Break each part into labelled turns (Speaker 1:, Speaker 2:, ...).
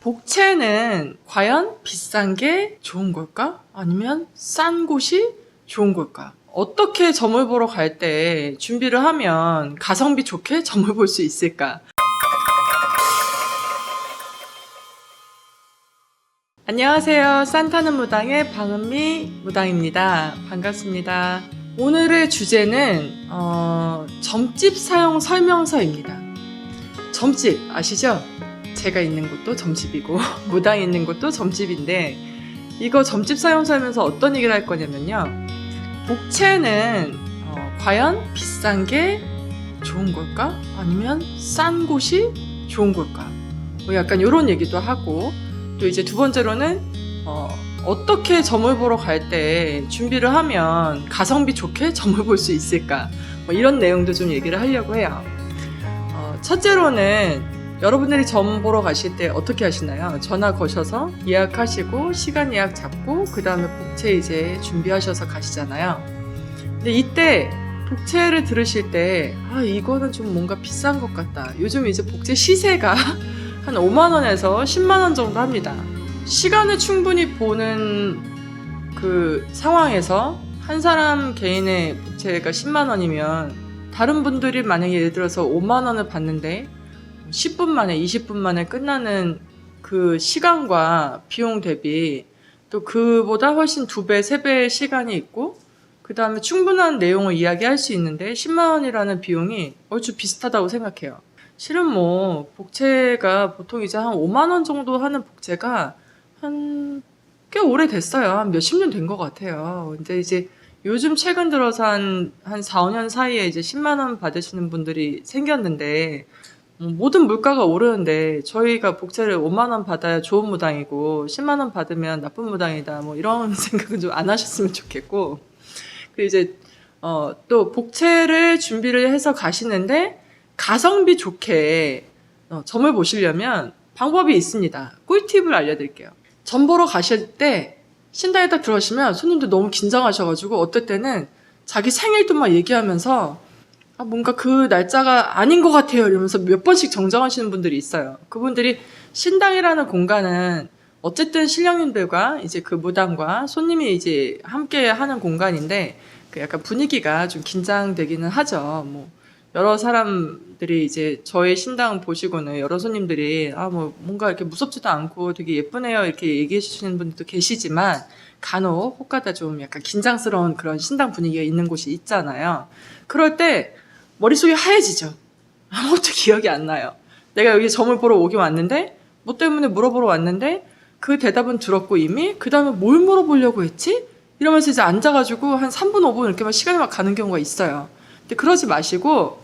Speaker 1: 복채는 과연 비싼 게 좋은 걸까? 아니면 싼 곳이 좋은 걸까? 어떻게 점을 보러 갈 때 준비를 하면 가성비 좋게 점을 볼 수 있을까? 안녕하세요. 산타는 무당의 방은미 무당입니다. 반갑습니다. 오늘의 주제는 점집 사용 설명서입니다. 점집 아시죠? 제가 있는 곳도 점집이고 무당이 있는 곳도 점집인데, 이거 점집 사용 설명서 어떤 얘기를 할 거냐면요, 복채는 과연 비싼 게 좋은 걸까? 아니면 싼 곳이 좋은 걸까? 뭐 약간 이런 얘기도 하고, 또 이제 두 번째로는 어떻게 점을 보러 갈 때 준비를 하면 가성비 좋게 점을 볼 수 있을까? 뭐 이런 내용도 좀 얘기를 하려고 해요. 첫째로는 여러분들이 점 보러 가실 때 어떻게 하시나요? 전화 거셔서 예약하시고 시간 예약 잡고 그 다음에 복채 이제 준비하셔서 가시잖아요. 근데 이때 복채를 들으실 때 이거는 좀 뭔가 비싼 것 같다. 요즘 이제 복채 시세가 한 5만 원에서 10만 원 정도 합니다. 시간을 충분히 보는 그 상황에서 한 사람 개인의 복채가 10만 원이면 다른 분들이 만약에 예를 들어서 5만 원을 받는데 10분 만에 20분 만에 끝나는 그 시간과 비용 대비 또 그보다 훨씬 2배, 3배의 시간이 있고, 그 다음에 충분한 내용을 이야기할 수 있는데 10만 원이라는 비용이 얼추 비슷하다고 생각해요. 실은 뭐 복채가 보통 이제 한 5만 원 정도 하는 복채가 한 꽤 오래됐어요. 한 몇십 년 된 것 같아요. 근데 이제 요즘 최근 들어서 한 4, 5년 사이에 이제 10만 원 받으시는 분들이 생겼는데, 모든 물가가 오르는데 저희가 복채를 5만 원 받아야 좋은 무당이고 10만 원 받으면 나쁜 무당이다, 뭐 이런 생각은 좀 안 하셨으면 좋겠고, 그 이제 또 복채를 준비를 해서 가시는데 가성비 좋게 점을 보시려면 방법이 있습니다. 꿀팁을 알려드릴게요. 점 보러 가실 때 신당에 딱 들어가시면 손님들 너무 긴장하셔가지고 어떨 때는 자기 생일도 막 얘기하면서 뭔가 그 날짜가 아닌 것 같아요 이러면서 몇 번씩 정정하시는 분들이 있어요. 그분들이 신당이라는 공간은 어쨌든 신령님들과 이제 그 무당과 손님이 이제 함께 하는 공간인데, 그 약간 분위기가 좀 긴장되기는 하죠. 뭐 여러 사람들이 이제 저의 신당 보시고는 여러 손님들이 뭐 뭔가 이렇게 무섭지도 않고 되게 예쁘네요 이렇게 얘기해 주시는 분들도 계시지만, 간혹 혹가다 좀 약간 긴장스러운 그런 신당 분위기가 있는 곳이 있잖아요. 그럴 때 머릿속이 하얘지죠. 아무것도 기억이 안 나요. 내가 여기 점을 보러 오긴 왔는데, 뭐 때문에 물어보러 왔는데 그 대답은 들었고 이미 그 다음에 뭘 물어보려고 했지? 이러면서 이제 앉아가지고 한 3분, 5분 이렇게 막 시간이 막 가는 경우가 있어요. 근데 그러지 마시고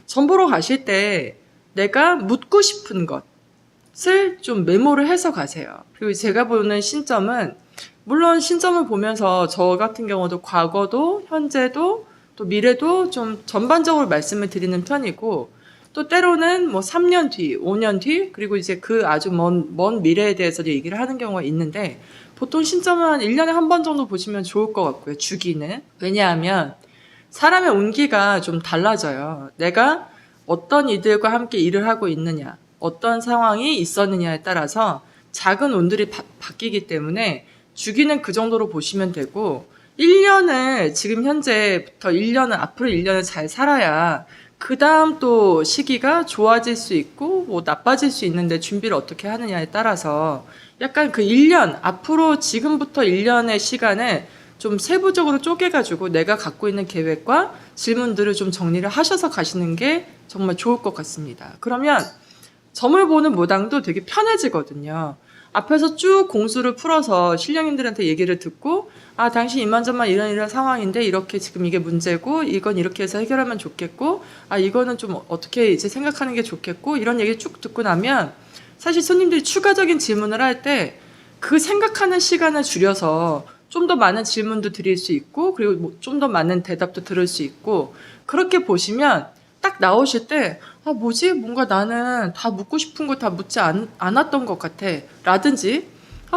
Speaker 1: 점 보러 가실 때 내가 묻고 싶은 것을 좀 메모를 해서 가세요. 그리고 제가 보는 신점은, 물론 신점을 보면서 저 같은 경우도 과거도 현재도 또 미래도 좀 전반적으로 말씀을 드리는 편이고, 또 때로는 뭐 3년 뒤, 5년 뒤, 그리고 이제 그 아주 먼 미래에 대해서도 얘기를 하는 경우가 있는데, 보통 신점은 한 1년에 한 번 정도 보시면 좋을 것 같고요, 주기는. 왜냐하면 사람의 운기가 좀 달라져요. 내가 어떤 이들과 함께 일을 하고 있느냐, 어떤 상황이 있었느냐에 따라서 작은 운들이 바뀌기 때문에 주기는 그 정도로 보시면 되고, 1년을 지금 현재부터 1년을 앞으로 1년을 잘 살아야 그 다음 또 시기가 좋아질 수 있고 뭐 나빠질 수 있는데 준비를 어떻게 하느냐에 따라서 약간 그 1년 앞으로 지금부터 1년의 시간을 좀 세부적으로 쪼개가지고 내가 갖고 있는 계획과 질문들을 좀 정리를 하셔서 가시는 게 정말 좋을 것 같습니다. 그러면 점을 보는 무당도 되게 편해지거든요. 앞에서 쭉 공수를 풀어서 신령님들한테 얘기를 듣고, 당신 이만저만 이런 상황인데 이렇게 지금 이게 문제고, 이건 이렇게 해서 해결하면 좋겠고, 이거는 좀 어떻게 이제 생각하는 게 좋겠고, 이런 얘기 쭉 듣고 나면 사실 손님들이 추가적인 질문을 할 때 그 생각하는 시간을 줄여서 좀 더 많은 질문도 드릴 수 있고, 그리고 좀 더 많은 대답도 들을 수 있고, 그렇게 보시면 딱 나오실 때 뭐지? 뭔가 나는 다 묻고 싶은 거 다 묻지 않았던 것 같아 라든지,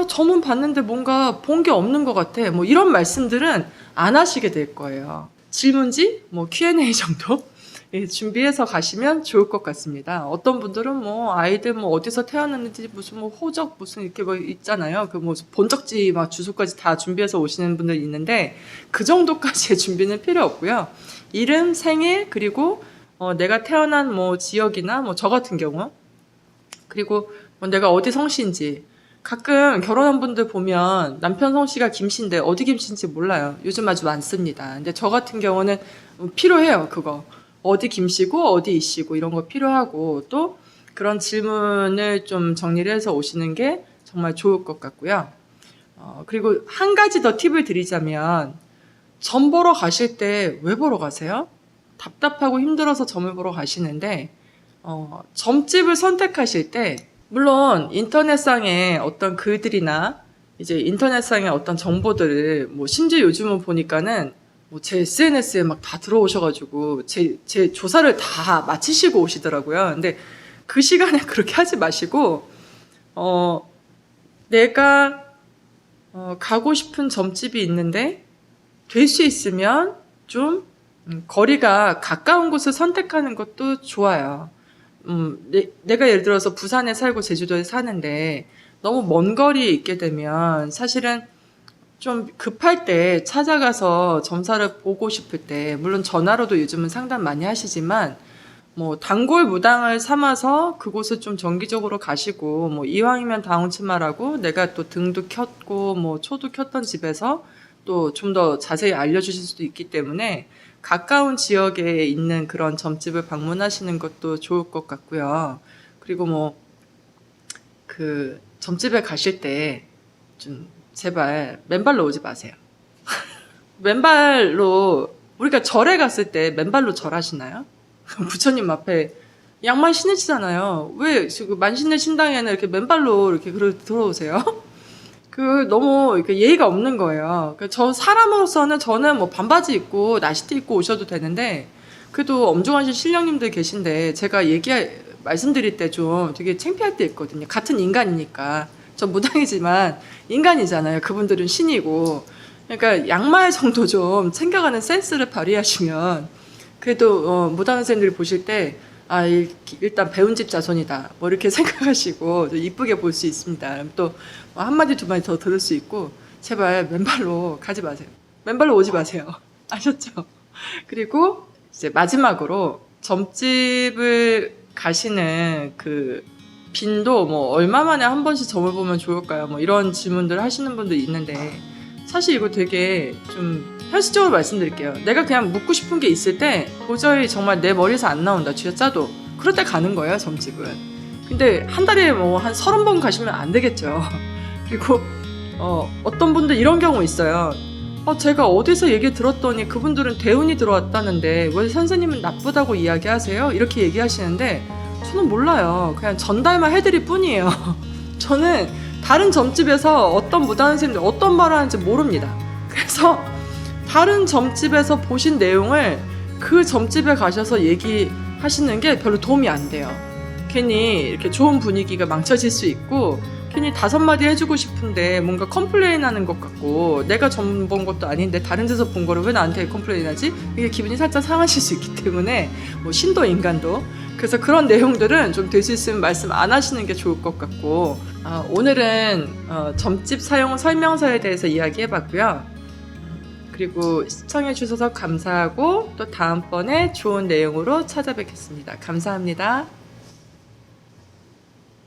Speaker 1: 점은 봤는데 뭔가 본 게 없는 것 같아, 뭐 이런 말씀들은 안 하시게 될 거예요. 질문지 뭐 Q&A 정도 예, 준비해서 가시면 좋을 것 같습니다. 어떤 분들은 뭐 아이들 뭐 어디서 태어났는지 무슨 뭐 호적 무슨 이렇게 뭐 있잖아요. 그 뭐 본적지 막 주소까지 다 준비해서 오시는 분들 있는데 그 정도까지의 준비는 필요 없고요. 이름, 생일 그리고 내가 태어난 뭐 지역이나 뭐 저 같은 경우 그리고 뭐 내가 어디 성씨인지 가끔 결혼한 분들 보면 남편 성씨가 김씨인데 어디 김씨인지 몰라요. 요즘 아주 많습니다. 근데 저 같은 경우는 필요해요. 그거. 어디 김씨고 어디 이씨고 이런 거 필요하고 또 그런 질문을 좀 정리를 해서 오시는 게 정말 좋을 것 같고요. 그리고 한 가지 더 팁을 드리자면 점 보러 가실 때 왜 보러 가세요? 답답하고 힘들어서 점을 보러 가시는데 점집을 선택하실 때 물론 인터넷상의 어떤 글들이나 이제 인터넷상의 어떤 정보들을 뭐 심지어 요즘은 보니까는 뭐 제 SNS에 막 다 들어오셔가지고 제 조사를 다 마치시고 오시더라고요. 근데 그 시간에 그렇게 하지 마시고 내가 가고 싶은 점집이 있는데 될 수 있으면 좀 거리가 가까운 곳을 선택하는 것도 좋아요. 내가 예를 들어서 부산에 살고 제주도에 사는데 너무 먼 거리에 있게 되면 사실은 좀 급할 때 찾아가서 점사를 보고 싶을 때 물론 전화로도 요즘은 상담 많이 하시지만 뭐 단골 무당을 삼아서 그곳을 좀 정기적으로 가시고 뭐 이왕이면 다운치마라고 내가 또 등도 켰고 뭐 초도 켰던 집에서 또 좀 더 자세히 알려주실 수도 있기 때문에 가까운 지역에 있는 그런 점집을 방문하시는 것도 좋을 것 같고요. 그리고 뭐 그 점집에 가실 때 좀 제발 맨발로 오지 마세요. 맨발로 우리가 절에 갔을 때 맨발로 절하시나요? 부처님 앞에 양말 신으시잖아요. 왜 지금 만신의 신당에는 이렇게 맨발로 이렇게 들어오세요? 그 너무 이렇게 예의가 없는 거예요. 저 사람으로서는 저는 뭐 반바지 입고 나시티 입고 오셔도 되는데 그래도 엄중하신 신령님들 계신데 제가 말씀드릴 때 좀 되게 창피할 때 있거든요. 같은 인간이니까. 저 무당이지만 인간이잖아요. 그분들은 신이고. 그러니까 양말 정도 좀 챙겨가는 센스를 발휘하시면 그래도 무당 선생님들이 보실 때 일단 배운 집 자손이다 뭐 이렇게 생각하시고 이쁘게 볼 수 있습니다. 또 한마디 두 마디 더 들을 수 있고 제발 맨발로 가지 마세요. 맨발로 오지 마세요. 아셨죠? 그리고 이제 마지막으로 점집을 가시는 그 빈도 뭐 얼마 만에 한 번씩 점을 보면 좋을까요? 뭐 이런 질문들 하시는 분들 있는데 사실 이거 되게 좀 현실적으로 말씀드릴게요. 내가 그냥 묻고 싶은 게 있을 때 도저히 정말 내 머리에서 안 나온다. 쥐어짜도 그럴 때 가는 거예요. 점집은. 근데 한 달에 뭐 한 30번 가시면 안 되겠죠. 그리고 어떤 분들 이런 경우 있어요. 제가 어디서 얘기 들었더니 그분들은 대운이 들어왔다는데 왜 선생님은 나쁘다고 이야기하세요? 이렇게 얘기하시는데 저는 몰라요. 그냥 전달만 해드릴 뿐이에요. 저는 다른 점집에서 어떤 무당 선생님들 어떤 말을 하는지 모릅니다. 그래서 다른 점집에서 보신 내용을 그 점집에 가셔서 얘기하시는 게 별로 도움이 안 돼요. 괜히 이렇게 좋은 분위기가 망쳐질 수 있고 괜히 5마디 해주고 싶은데 뭔가 컴플레인 하는 것 같고 내가 점 본 것도 아닌데 다른 데서 본 거를 왜 나한테 컴플레인 하지? 이게 기분이 살짝 상하실 수 있기 때문에 뭐 신도 인간도 그래서 그런 내용들은 좀 될 수 있으면 말씀 안 하시는 게 좋을 것 같고 오늘은 점집 사용 설명서에 대해서 이야기해봤고요. 그리고 시청해 주셔서 감사하고 또 다음번에 좋은 내용으로 찾아뵙겠습니다. 감사합니다.